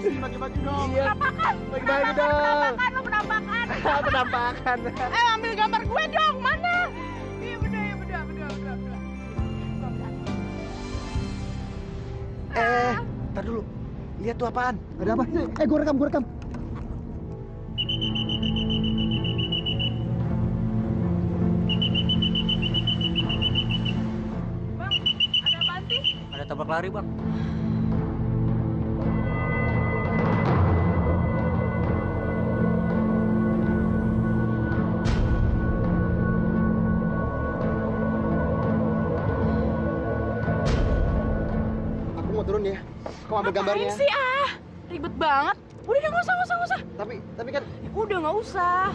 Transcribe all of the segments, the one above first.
Bagi-bagi dong. Iya. Penampakan. Bagi-bagi dong. Penampakan, lu penampakan. Penampakan. Ambil gambar gue dong, mana? Iya bener, bener. Tar dulu. Lihat tuh apaan? Ada apa? Gue rekam. Bang, ada apaan sih? Ada tabrak lari, Bang. Aku mau turun ya. Kau ambil gambarnya. Ngapain sih ribet banget. Udah deh, nggak usah. Tapi kan Udah nggak usah.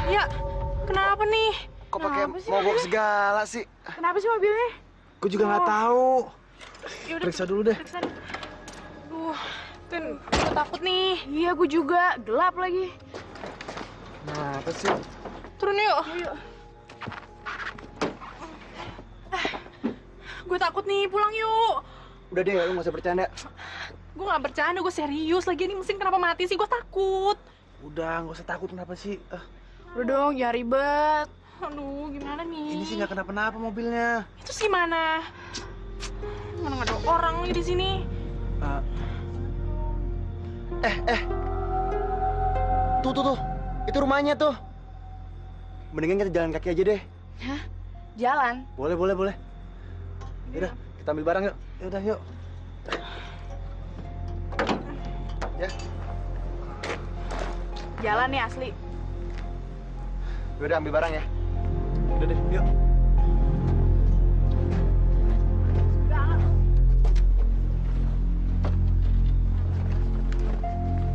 Ya, kenapa nih? kok pakai Kenapa sih mogok mobilnya? segala sih? Kenapa sih mobilnya? Gue juga nggak Oh. tahu. Yaudah, Periksa dulu deh. periksa deh. Duh, Tin, gue takut nih. Iya, gue juga. Gelap lagi. Kenapa sih? Turun yuk. Gue takut nih, pulang yuk. Udah deh, lu nggak usah bercanda. Gue gak bercanda, gue serius. Lagi ini mesin kenapa mati sih? Gue takut. Udah, nggak usah takut. Kenapa sih? Udah dong, jangan ribet. Aduh, gimana nih? Ini sih nggak kenapa-napa mobilnya. Itu sih mana? Mana nggak ada orang lagi di sini? Tuh. Itu rumahnya tuh. Mendingan kita jalan kaki aja deh. Hah? Jalan? Boleh. Yaudah, kita ambil barang yuk. Yaudah, yuk. Ya, Jalan nih asli. yaudah ambil barang ya. Udah deh, yuk.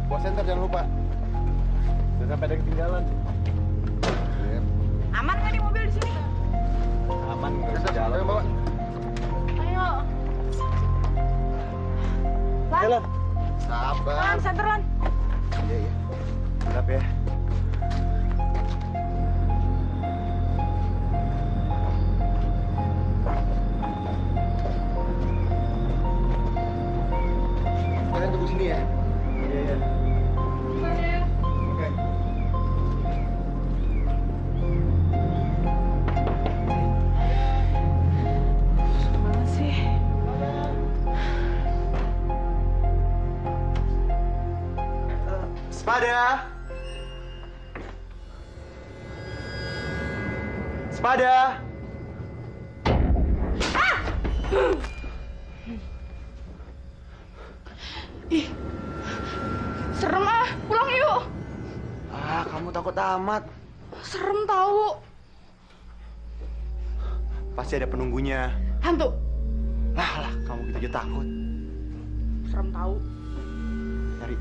Bawa senter jangan lupa. Jangan sampai ada ketinggalan. Sip. Aman nggak nih mobil di sini? Aman, nggak usah jalan. Ayo, bawa. Ayo. Lan, Jalan. Sabar. Lan, center Lan. Iya. Gelap ya. Kalian tunggu sini ya. Iya. Oke. Gimana sih? Sepada. Sepada. Serem pulang yuk. kamu takut amat. Serem tahu. Pasti ada penunggunya. Hantu. Lah, kamu gitu aja takut. Serem tahu. Nyari.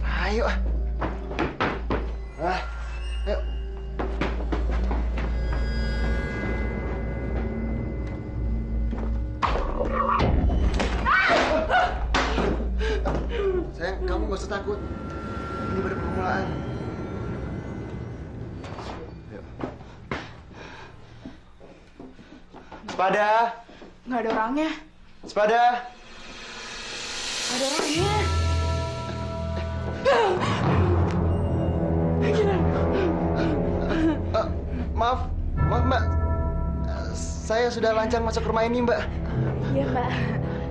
Ayo. Ayo. Sayang, kamu gak usah takut. Ini baru permulaan. Ayo. Sepada! Nggak ada orangnya. Sepada! Nggak ada orangnya. Maaf, Mbak. Saya sudah lancar masuk rumah ini, Mbak. Iya, Mbak.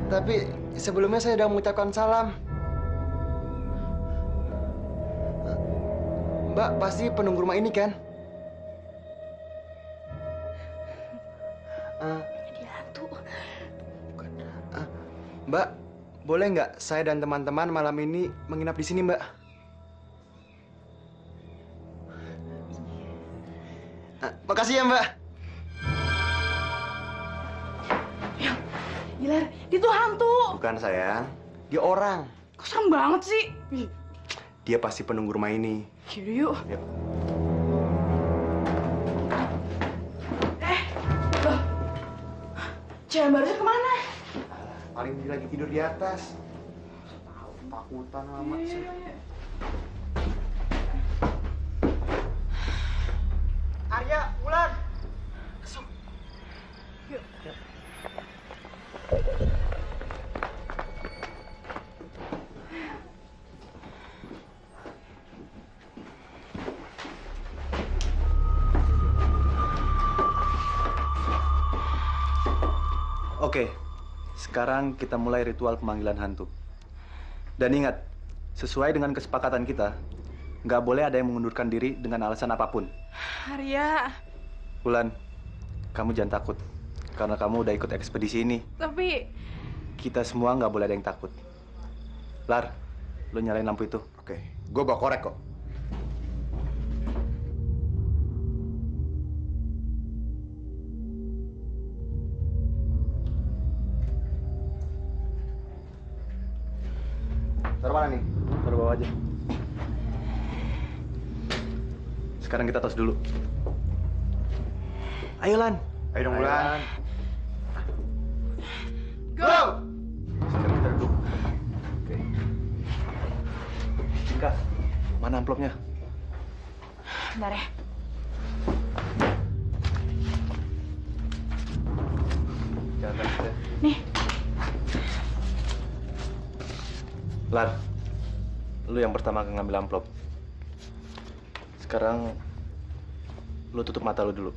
Tapi sebelumnya saya sudah mengucapkan salam. Mbak pasti penunggu rumah ini kan? Dia hantu. Mbak, boleh nggak saya dan teman-teman malam ini menginap di sini, Mbak? Makasih ya, Mbak. Gila, dia tuh hantu. Bukan, sayang. Dia orang. Kok serem banget sih? Dia pasti penunggu rumah ini. Yaudah yuk. Yuk. Loh. Cewek barunya kemana? Paling dia lagi tidur di atas. Takutan amat sih. Arya, Wulan. Yuk. Oke, sekarang kita mulai ritual pemanggilan hantu. Dan ingat, sesuai dengan kesepakatan kita, nggak boleh ada yang mengundurkan diri dengan alasan apapun. Arya, Wulan, kamu jangan takut, karena kamu udah ikut ekspedisi ini. tapi Kita semua nggak boleh ada yang takut. Lar, lo nyalain lampu itu. Oke, gue bawa korek kok. Taruh mana nih? Taruh bawah aja. Sekarang kita tos dulu. Ayo, Lan. Ayo dong, Wulan. go! Sekarang kita duduk. Oke. Cinta, mana amplopnya? Bentar ya. Jangan takut ya. Nih, Lar, lu yang pertama akan ngambil amplop. Sekarang, lu tutup mata lu dulu.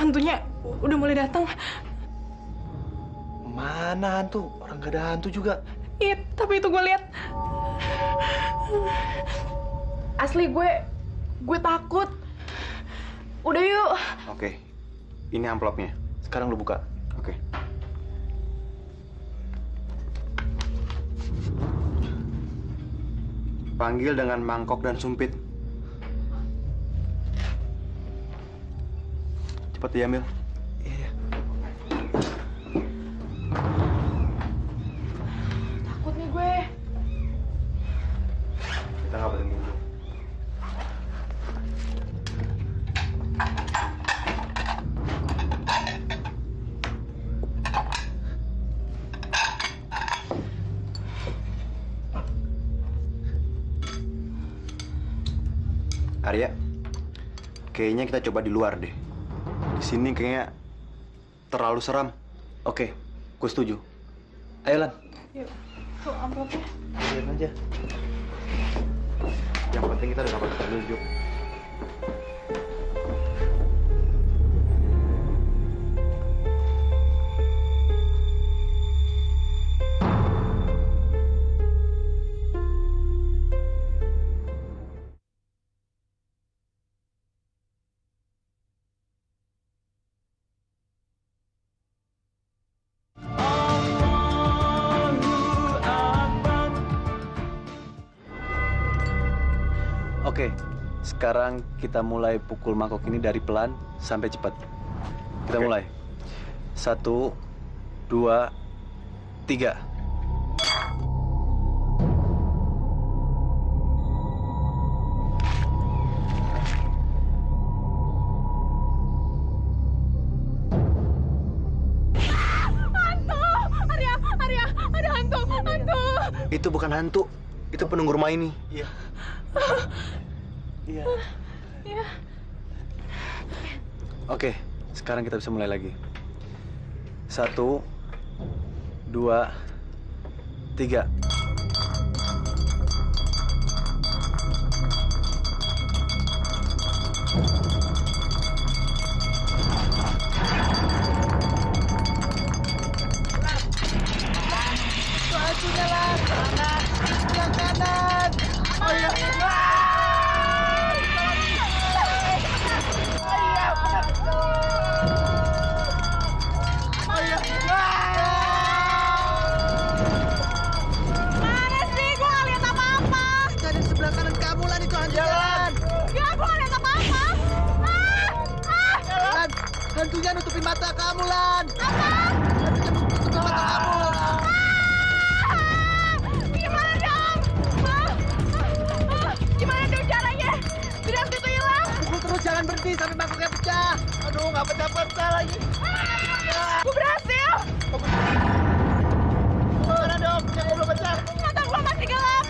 hantunya udah mulai datang. Mana hantu? Orang gak ada hantu juga. Iya, tapi itu gue lihat. Asli gue takut. Udah yuk. Oke, ini amplopnya. Sekarang lu buka. Oke. Panggil dengan mangkok dan sumpit. Cepat diambil. Iya. Takut nih gue. Kita nggak boleh nunggu. Arya, kayaknya kita coba di luar deh. Di sini kayaknya terlalu seram. Oke, gue setuju. Ayo, Lan. Yuk, tuh amplopnya. Biarin aja. Yang penting kita udah dapat petunjuk. sekarang kita mulai pukul mangkok ini dari pelan sampai cepat. Kita mulai. 1, 2, 3. Arya, ada hantu. Itu bukan hantu. Itu penunggu rumah ini. Iya. Iya. Iya. Oke, sekarang kita bisa mulai lagi. 1, 2, 3. Mana sih? Gua nggak lihat apa-apa. Dari sebelah kanan kamu Lan, itu hantu jalan. Ya, gua nggak lihat apa-apa. Lan, hantunya nutupin mata kamu Lan. Apa? Hantunya nutupin mata kamu. Gimana dong? Gimana dong caranya? Biar hantu itu hilang. Pukul terus, jangan berhenti sampai mangkoknya pecah. Aduh, nggak pecah-pecah lagi. Gua berhasil. Mana dong? Yang belum pecah. Mata gua masih gelap.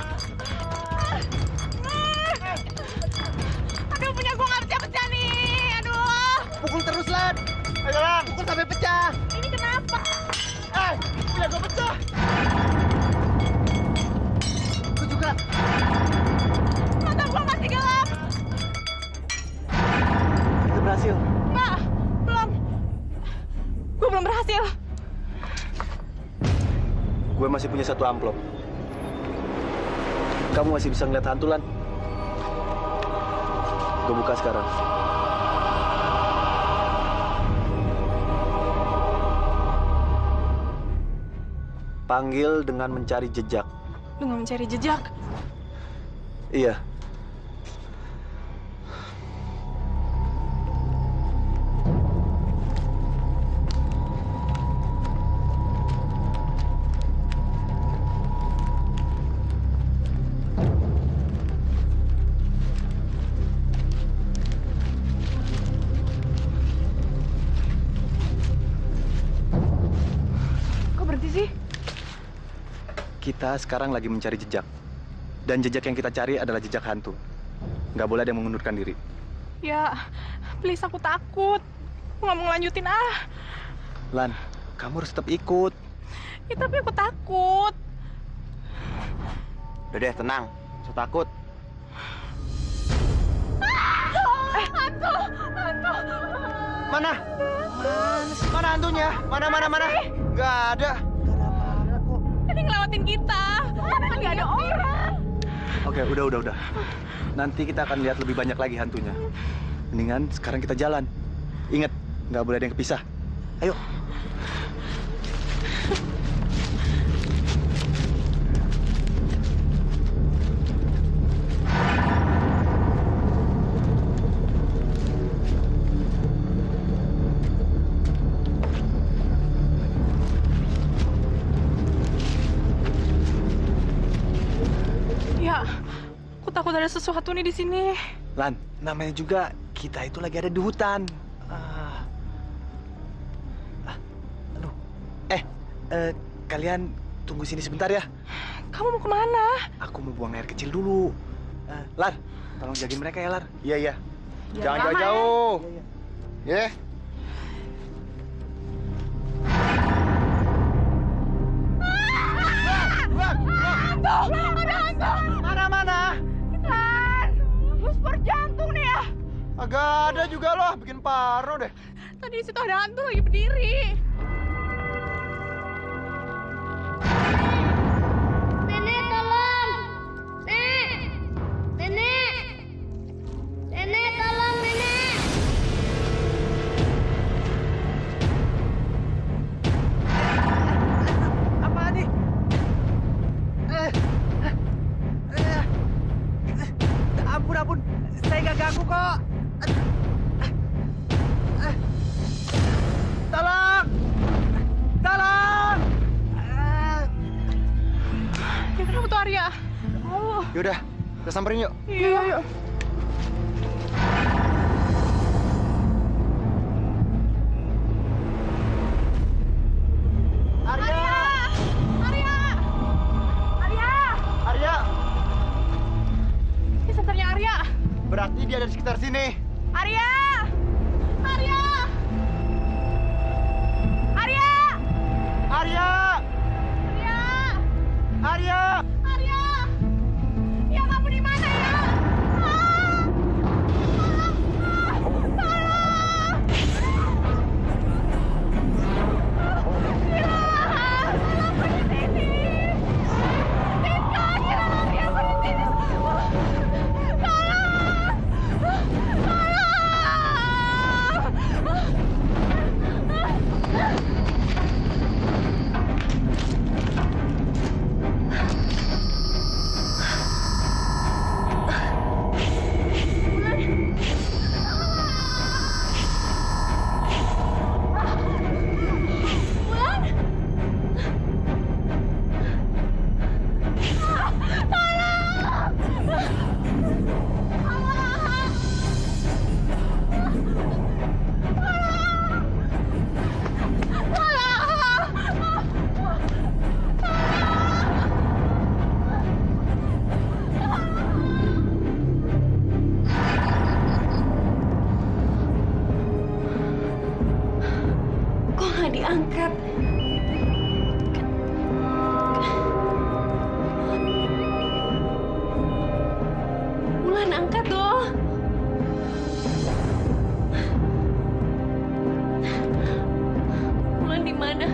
Aduh, punya gua nggak pecah-pecah nih. Aduh. Pukul terus Lan. Ayo Lan. Pukul sampai pecah. Ini kenapa? Punya gua pecah. Aku juga. Mata gua masih gelap. Kita berhasil. Enggak, belum. Gua belum berhasil. Gue masih punya 1 amplop. Kamu masih bisa ngeliat hantu, Lan? Gue buka sekarang. Panggil dengan mencari jejak. Dengan mencari jejak. Iya. Kok berhenti sih? Kita sekarang lagi mencari jejak. Dan jejak yang kita cari adalah jejak hantu. Nggak boleh ada yang mengundurkan diri. Ya, please, aku takut. Aku nggak mau ngelanjutin ah. Lan, kamu harus tetap ikut. Ya, tapi aku takut. Udah deh, tenang. So takut. Hantu. Mana? Mana hantunya? Mana? Nggak ada. Tadi ngelewatin kita. Kan nggak ada orang. Oke, udah. Nanti kita akan lihat lebih banyak lagi hantunya. Mendingan sekarang kita jalan. Ingat, nggak boleh ada yang kepisah. Ayo. Ya, aku takut ada sesuatu nih di sini. Lan, namanya juga kita itu lagi ada di hutan. Aduh. Kalian tunggu sini sebentar ya. Kamu mau kemana? Aku mau buang air kecil dulu. Lar, tolong jagain mereka ya, Lar. Iya. Ya, Jangan lama ya. jauh-jauh. Ya. Hantu! Ada hantu! Mana? Lan, lu sport jantung nih ya. Agak ada juga loh, bikin parno deh. Tadi di situ ada hantu lagi berdiri. Nenek tolong! Nenek! Nenek tolong nenek! Apa nih? Ampun. Saya nggak ganggu Yaudah, kita samperin yuk. Iya, yuk. Arya! Arya! Arya! Arya, Ini senternya Arya. berarti dia ada di sekitar sini. Arya! Arya! Arya! Arya! Arya! Arya! Arya! Ya, kamu di mana ya? Kok nggak diangkat? Bulan angkat dong. Bulan di mana?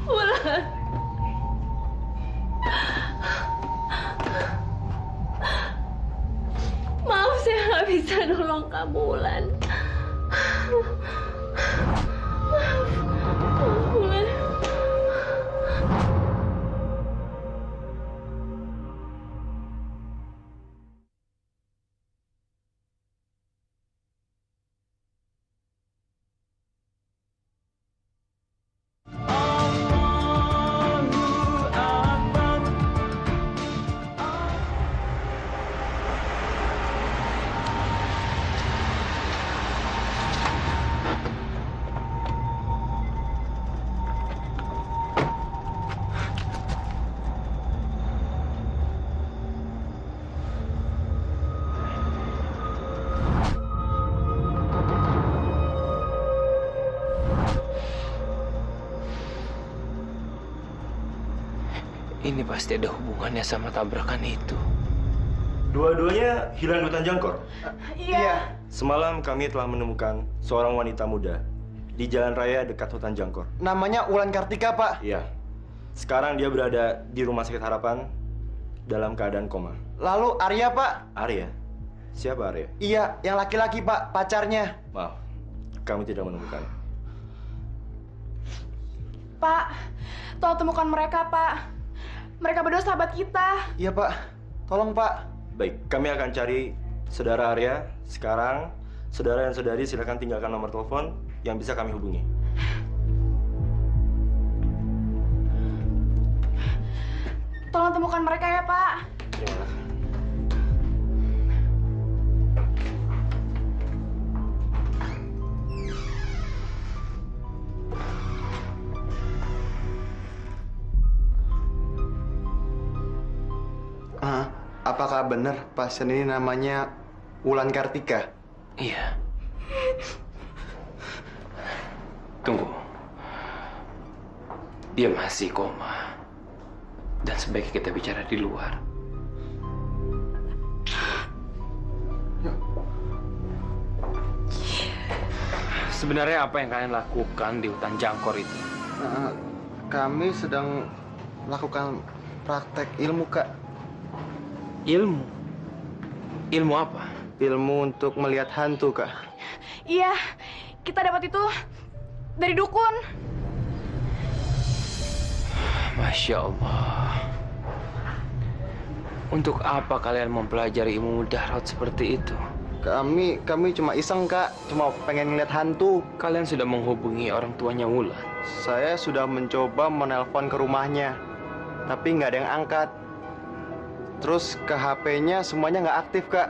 Bulan. Maaf, saya nggak bisa nolong kamu, Bulan. Maaf, Bulan. Ini pasti ada hubungannya sama tabrakan itu. Dua-duanya hilang di hutan Jangkor. Iya. Semalam kami telah menemukan seorang wanita muda di jalan raya dekat hutan Jangkor. Namanya Wulan Kartika, Pak. Iya. Sekarang dia berada di Rumah Sakit Harapan dalam keadaan koma. Lalu Arya, Pak? Arya? Siapa Arya? Iya, yang laki-laki, Pak. Pacarnya. Maaf, kami tidak menemukan. Pak, tolong temukan mereka, Pak. Mereka berdua sahabat kita. Iya, Pak. Tolong, Pak. Baik, kami akan cari saudara Arya. Sekarang, saudara dan saudari silakan tinggalkan nomor telepon yang bisa kami hubungi. Tolong temukan mereka ya, Pak. Terima kasih. Apakah benar pasien ini namanya Wulan Kartika? Iya. Tunggu. Dia masih koma. Dan sebaiknya kita bicara di luar. Sebenarnya apa yang kalian lakukan di hutan Jangkor itu? Kami sedang melakukan praktek ilmu, Kak. Ilmu? Ilmu apa? Ilmu untuk melihat hantu, Kak. Iya, kita dapat itu dari dukun. Masya Allah. Untuk apa kalian mempelajari ilmu mudarat seperti itu? Kami cuma iseng, Kak. Cuma pengen ngeliat hantu. Kalian sudah menghubungi orang tuanya Wulan? Saya sudah mencoba menelpon ke rumahnya, tapi nggak ada yang angkat. Terus ke HP-nya semuanya nggak aktif, Kak.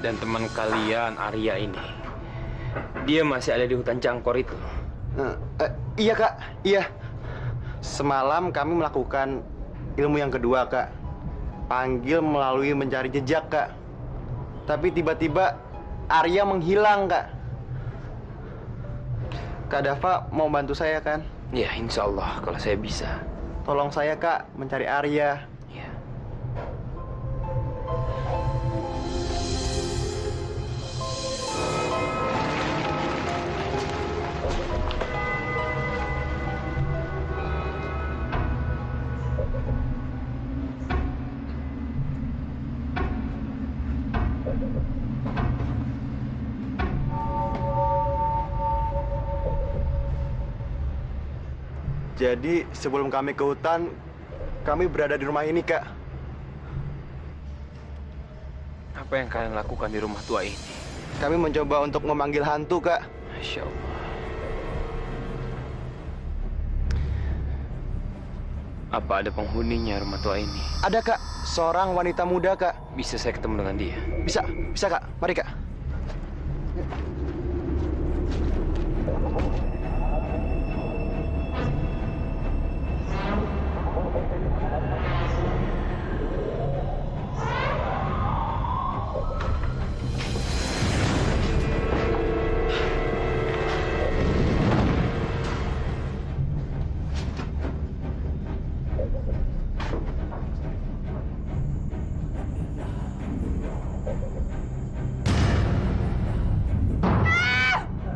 Dan teman kalian, Arya ini, dia masih ada di hutan Jangkor itu? Iya, Kak. Iya. Semalam kami melakukan ilmu yang kedua, Kak. Panggil melalui mencari jejak, Kak. Tapi tiba-tiba Arya menghilang, Kak. Kak Dava mau bantu saya, kan? Ya, insya Allah kalau saya bisa. Tolong saya, Kak, mencari Arya. Ya. Jadi sebelum kami ke hutan, kami berada di rumah ini, Kak. Apa yang kalian lakukan di rumah tua ini? Kami mencoba untuk memanggil hantu, Kak. Masya Allah. Apa ada penghuninya rumah tua ini? Ada, Kak. Seorang wanita muda, Kak. Bisa saya ketemu dengan dia? Bisa, Kak. Mari, Kak.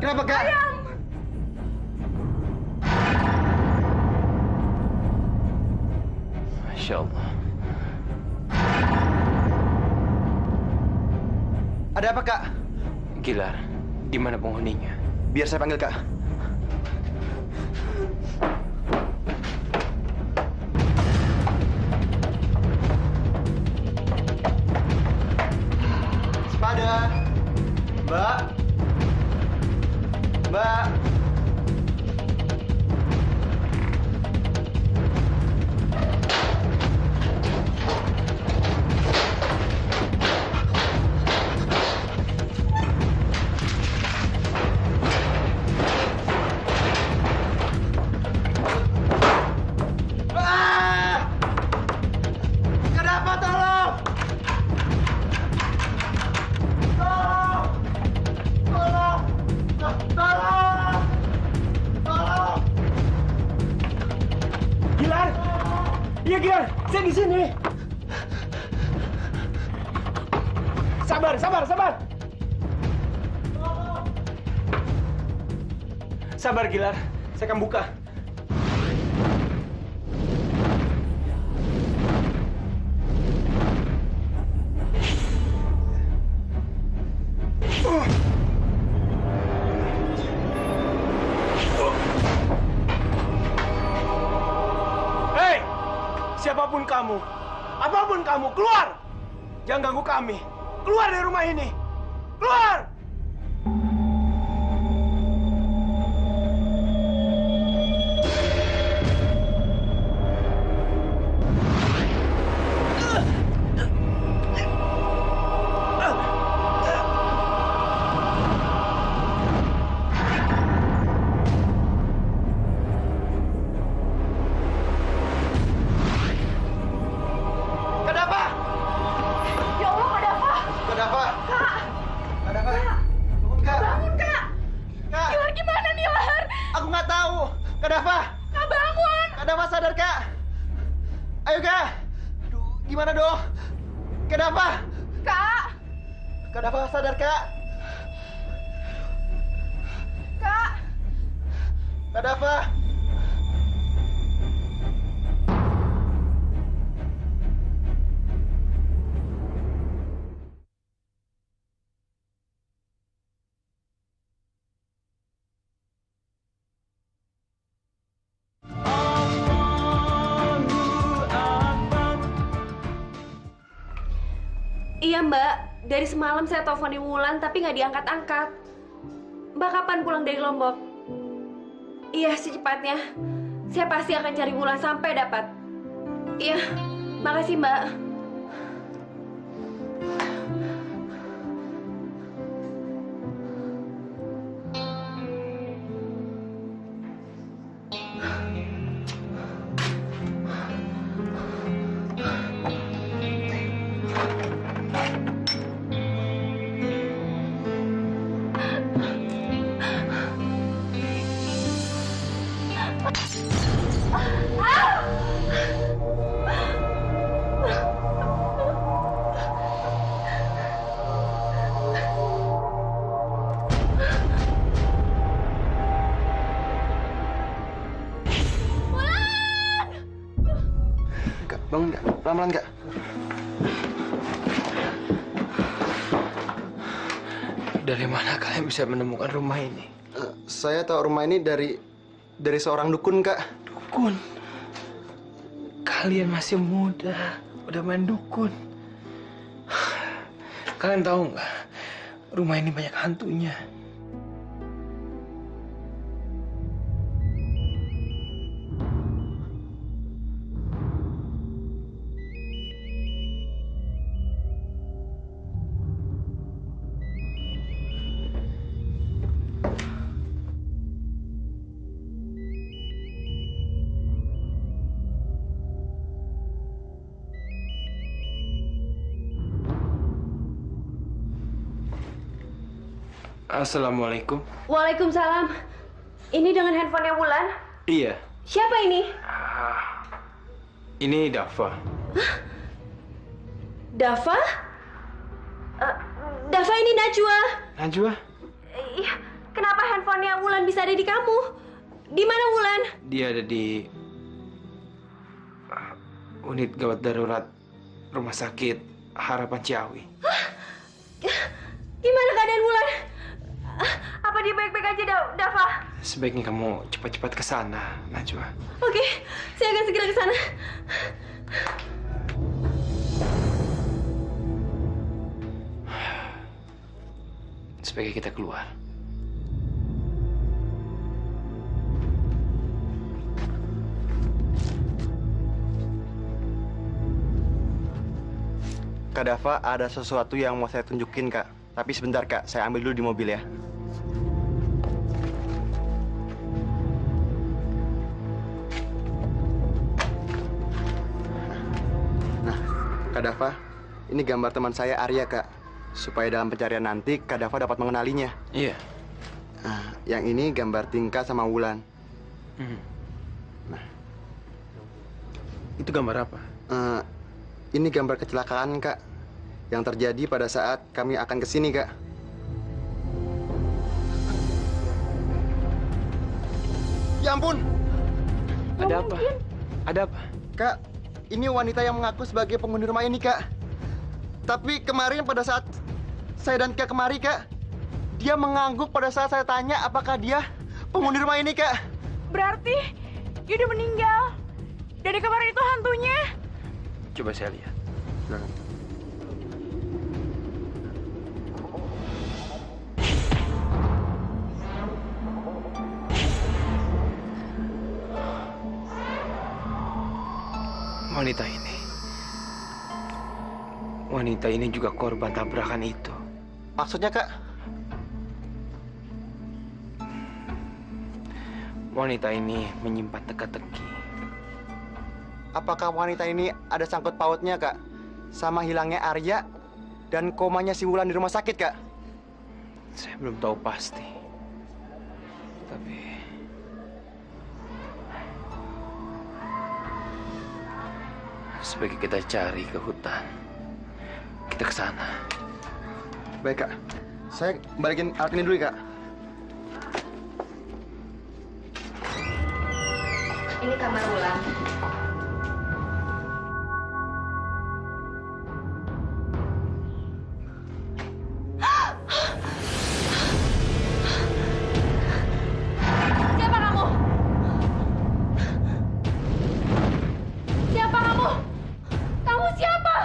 Kenapa, Kak? Masya Allah. Ada apa, Kak? Gilar, di mana penghuninya? Biar saya panggil, Kak. Sepada. Mbak. Mbak. Kenapa, tolong? Tolong! Tolong! Tolong! Tolong! Gilar! Iya, Gilar. Saya di sini. Sabar. Sabar, Gilar. Saya akan buka. Hei! Siapapun kamu, apapun kamu, keluar! Jangan ganggu kami. Keluar dari rumah ini. Keluar! Ya Allah, Kak Dava. Kak Dava. Kak Dava. Kak Dava, sadar Kak. Kak! Kak Dava. Iya Mbak, dari semalam saya teleponin Wulan tapi nggak diangkat-angkat. Mbak kapan pulang dari Lombok? Iya, secepatnya. Saya pasti akan cari Wulan sampai dapat. Iya, makasih Mbak. Kak, bangun Kak. Pelan-pelan Kak. Dari mana kalian bisa menemukan rumah ini? Saya tahu rumah ini dari seorang dukun Kak. Dukun? Kalian masih muda, udah main dukun. Kalian tahu nggak? Rumah ini banyak hantunya. Assalamualaikum. Waalaikumsalam. Ini dengan handphonenya Wulan? Iya. Siapa ini? Ini Dava. Dava? Dava ini Najwa. Najwa? Iya. Kenapa handphonenya Wulan bisa ada di kamu? Di mana Wulan? Dia ada di unit gawat darurat Rumah Sakit Harapan Ciawi. Gimana keadaan Wulan? Apa dia baik-baik aja, Dava? Sebaiknya kamu cepat-cepat ke sana, Najwa. Oke, saya akan segera ke sana. Sebaiknya kita keluar. Kak Dava, ada sesuatu yang mau saya tunjukin Kak. Tapi sebentar Kak, saya ambil dulu di mobil ya. Nah, Kak Dava, ini gambar teman saya Arya Kak. Supaya dalam pencarian nanti Kak Dava dapat mengenalinya. Iya. Nah, yang ini gambar Tingka sama Wulan. Nah, Itu gambar apa? ini gambar kecelakaan Kak. Yang terjadi pada saat kami akan ke sini, Kak. Ya ampun! Ada apa? Ada apa? Kak, ini wanita yang mengaku sebagai penghuni rumah ini, Kak. Tapi kemarin pada saat saya dan Kak kemari, Kak, dia mengangguk pada saat saya tanya apakah dia penghuni rumah ini, Kak. Berarti dia udah meninggal. Dari kemarin itu hantunya. Coba saya lihat. Wanita ini juga korban tabrakan itu. Maksudnya, Kak? Wanita ini menyimpan teka-teki. Apakah wanita ini ada sangkut pautnya, Kak? Sama hilangnya Arya dan komanya si Wulan di rumah sakit, Kak? Saya belum tahu pasti. Tapi sebaiknya kita cari ke hutan. Kita ke sana. Baik, Kak. Saya balikin alat ini dulu ya, Kak. Ini kamar Wulan. Siapa kamu? Siapa kamu? Kamu siapa?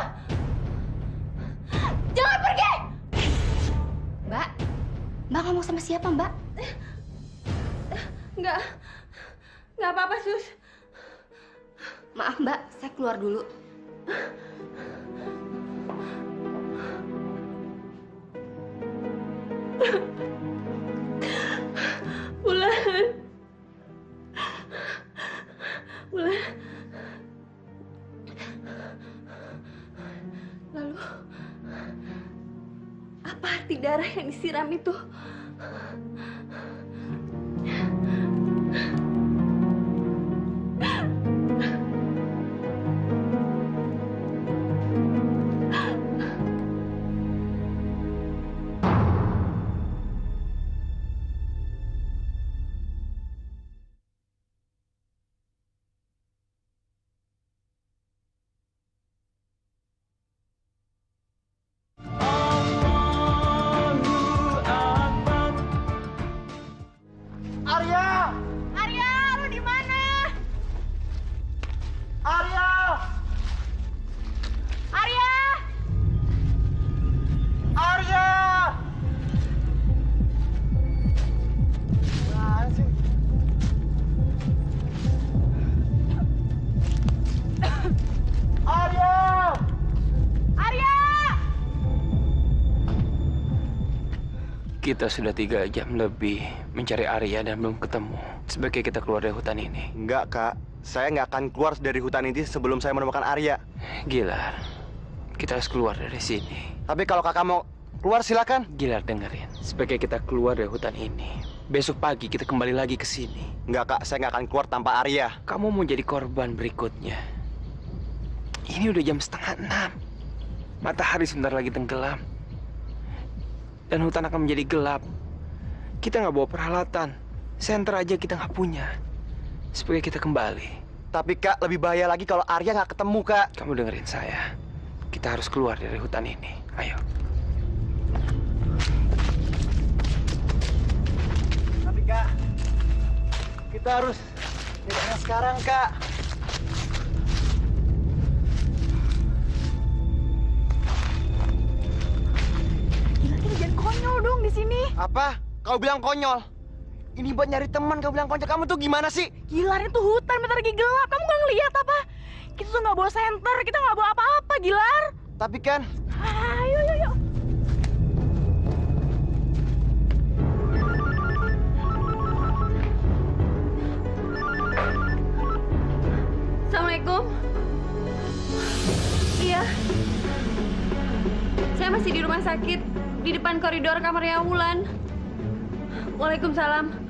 Jangan pergi! Mbak, Mbak ngomong sama siapa, Mbak? Nggak apa-apa, Sus. Maaf, Mbak, saya keluar dulu. Wulan. Wulan. Lalu, apa arti darah yang disiram itu? Arya! Arya, lu di mana? Arya! Arya! Arya! Mana sih? Arya! Arya! Kita sudah 3 jam lebih mencari Arya dan belum ketemu. Sebaiknya kita keluar dari hutan ini. Enggak, Kak. Saya nggak akan keluar dari hutan ini sebelum saya menemukan Arya. Gilar, kita harus keluar dari sini. Tapi kalau Kakak mau keluar, silakan. Gilar, dengerin. Sebaiknya kita keluar dari hutan ini. Besok pagi kita kembali lagi ke sini. Enggak, Kak. Saya nggak akan keluar tanpa Arya. Kamu mau jadi korban berikutnya. Ini udah jam 5:30. Matahari sebentar lagi tenggelam. Dan hutan akan menjadi gelap. Kita nggak bawa peralatan. Senter aja kita nggak punya. Supaya kita kembali. Tapi, Kak, lebih bahaya lagi kalau Arya nggak ketemu, Kak. Kamu dengerin saya. Kita harus keluar dari hutan ini. Ayo. Tapi, Kak, kita harus nyerahnya sekarang, Kak. Gila, kita jangan konyol dong di sini. Apa? Kau bilang konyol? Ini buat nyari teman, kau bilang konyol. Kamu tuh gimana sih? Gila, itu hutan, bentar lagi gelap. Kamu nggak ngeliat apa? Kita tuh nggak bawa senter, kita nggak bawa apa-apa, Gilar. Tapi kan, Ayo, ayo, ayo. Assalamualaikum. Iya. Saya masih di rumah sakit, di depan koridor kamarnya Wulan. Waalaikumsalam.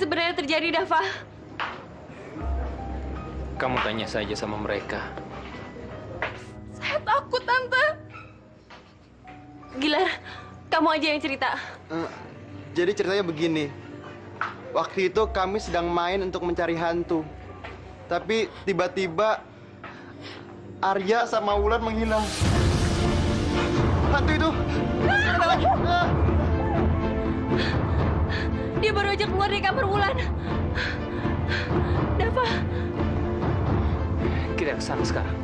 sebenarnya terjadi, Dava? Kamu tanya saja sama mereka. Saya takut, Tante. Gilar, kamu aja yang cerita. Jadi ceritanya begini. Waktu itu kami sedang main untuk mencari hantu. Tapi tiba-tiba Arya sama Wulan menghilang. Hantu itu. Dia baru aja keluar dari kamar Wulan. Dava. Kita kesana sekarang.